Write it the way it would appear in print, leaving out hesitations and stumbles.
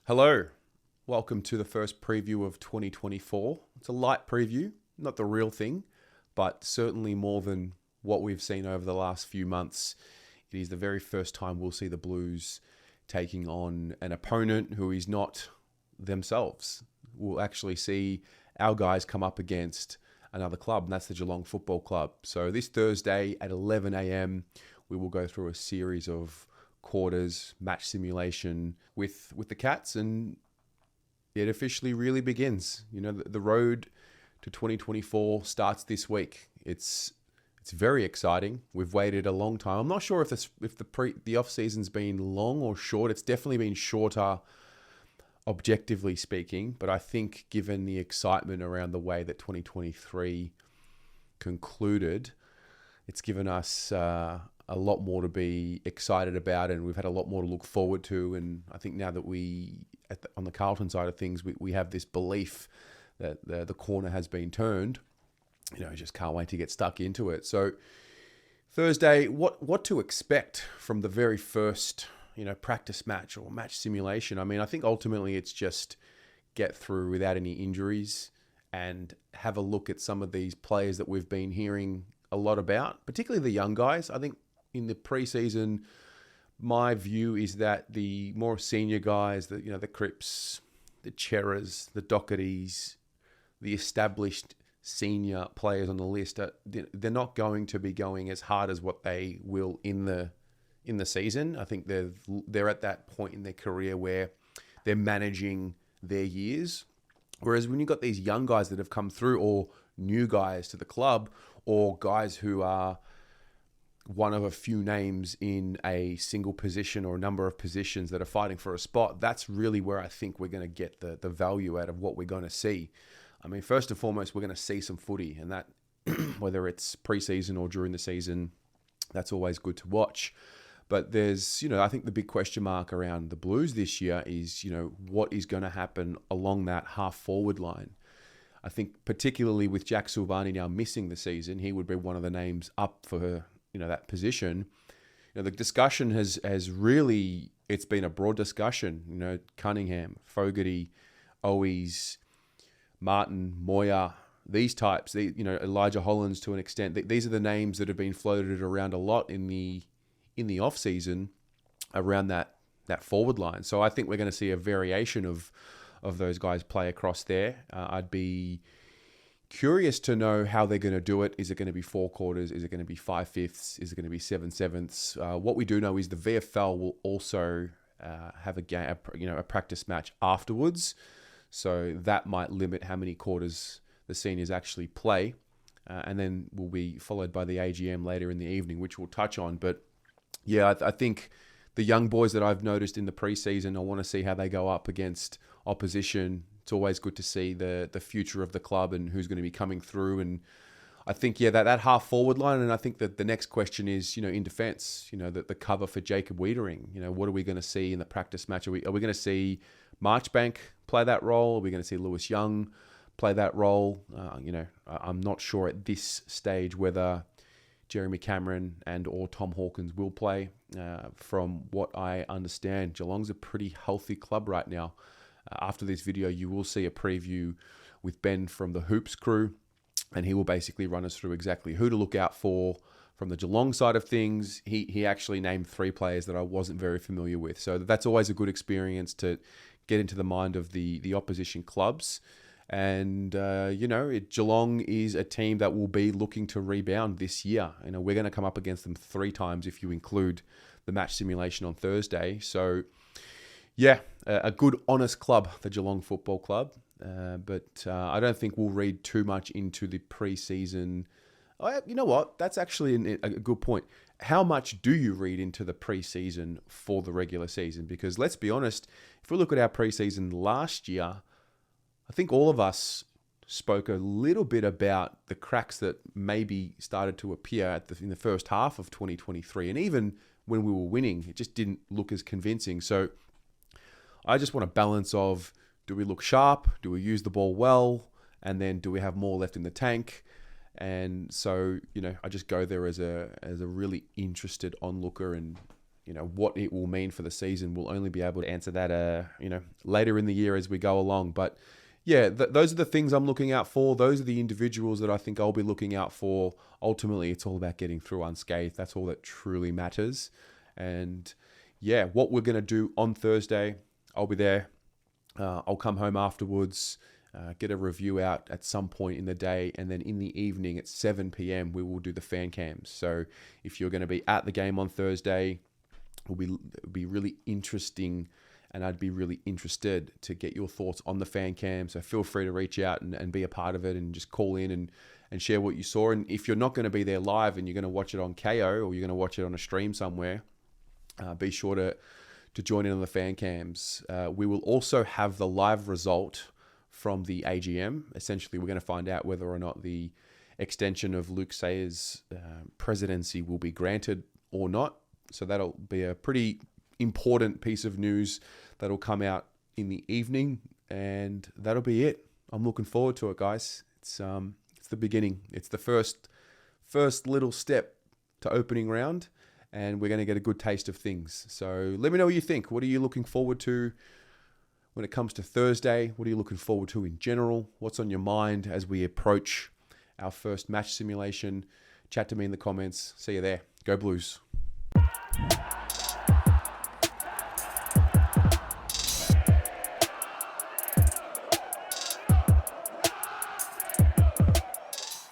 Hello, welcome to the first preview of 2024. It's a light preview, not the real thing, but certainly more than what we've seen over the last few months. It is the very first time we'll see the Blues taking on an opponent who is not themselves. We'll actually see our guys come up against another club, and that's the Geelong Football Club. So this Thursday at 11 a.m, we will go through a series of quarters, match simulation with the Cats, and it officially really begins. You know, the road to 2024 starts this week. It's very exciting. We've waited a long time. I'm not sure if the off season's been long or short. It's definitely been shorter, objectively speaking. But I think, given the excitement around the way that 2023 concluded, it's given us a lot more to be excited about, and we've had a lot more to look forward to. And I think now that on the Carlton side of things, we have this belief that the corner has been turned. You know, just can't wait to get stuck into it. So Thursday, what to expect from the very first, practice match or match simulation? I mean, I think ultimately it's just get through without any injuries and have a look at some of these players that we've been hearing a lot about, particularly the young guys. I think in the preseason, my view is that the more senior guys, the Cripps, the Cheras, the Dohertys, the established senior players on the list, they're not going to be going as hard as what they will in the season. I think they're at that point in their career where they're managing their years. Whereas when you've got these young guys that have come through, or new guys to the club, or guys who are one of a few names in a single position or a number of positions that are fighting for a spot, that's really where I think we're going to get the value out of what we're going to see. I mean, first and foremost, we're going to see some footy, and that, whether it's preseason or during the season, that's always good to watch. But there's, I think the big question mark around the Blues this year is, what is going to happen along that half forward line. I think particularly with Jack Silvani now missing the season, he would be one of the names up for that position. The discussion has really, it's been a broad discussion. Cunningham, Fogarty, Owies, Martin, Moya, these types, Elijah Hollands to an extent. These are the names that have been floated around a lot in the off season around that forward line. So I think we're going to see a variation of those guys play across there. I'd be curious to know how they're going to do it. Is it going to be 4 quarters? Is it going to be 5/5? Is it going to be 7/7? What we do know is the VFL will also have a practice match afterwards. So that might limit how many quarters the seniors actually play. And then will be followed by the AGM later in the evening, which we'll touch on. But yeah, I think the young boys that I've noticed in the preseason, I want to see how they go up against opposition. It's always good to see the future of the club and who's going to be coming through. And I think, that half forward line. And I think that the next question is, in defence, the cover for Jacob Wiedering. What are we going to see in the practice match? Are we going to see Marchbank play that role? Are we going to see Lewis Young play that role? I'm not sure at this stage whether Jeremy Cameron and or Tom Hawkins will play. From what I understand, Geelong's a pretty healthy club right now. After this video, you will see a preview with Ben from the Hoops crew, and he will basically run us through exactly who to look out for from the Geelong side of things. He actually named 3 players that I wasn't very familiar with. So that's always a good experience to get into the mind of the opposition clubs. And, Geelong is a team that will be looking to rebound this year. We're going to come up against them 3 times if you include the match simulation on Thursday. So, yeah, a good, honest club, the Geelong Football Club. But I don't think we'll read too much into the preseason. You know what? That's actually a good point. How much do you read into the preseason for the regular season? Because let's be honest, if we look at our preseason last year, I think all of us spoke a little bit about the cracks that maybe started to appear in the first half of 2023. And even when we were winning, it just didn't look as convincing. So I just want a balance of, do we look sharp? Do we use the ball well? And then do we have more left in the tank? And so, I just go there as a really interested onlooker and what it will mean for the season. We'll only be able to answer that, later in the year as we go along. But yeah, those are the things I'm looking out for. Those are the individuals that I think I'll be looking out for. Ultimately, it's all about getting through unscathed. That's all that truly matters. And yeah, what we're going to do on Thursday, I'll be there. I'll come home afterwards, get a review out at some point in the day, and then in the evening at 7 p.m, we will do the fan cams. So if you're going to be at the game on Thursday, it'll be really interesting, and I'd be really interested to get your thoughts on the fan cam. So feel free to reach out and be a part of it, and just call in and share what you saw. And if you're not going to be there live and you're going to watch it on KO, or you're going to watch it on a stream somewhere, be sure to join in on the fan cams. We will also have the live result from the AGM. Essentially, we're going to find out whether or not the extension of Luke Sayer's presidency will be granted or not. So that'll be a pretty important piece of news that'll come out in the evening, and that'll be it. I'm looking forward to it, guys. It's the beginning. It's the first little step to opening round, and we're going to get a good taste of things. So let me know what you think. What are you looking forward to when it comes to Thursday? What are you looking forward to in general? What's on your mind as we approach our first match simulation? Chat to me in the comments. See you there. Go Blues.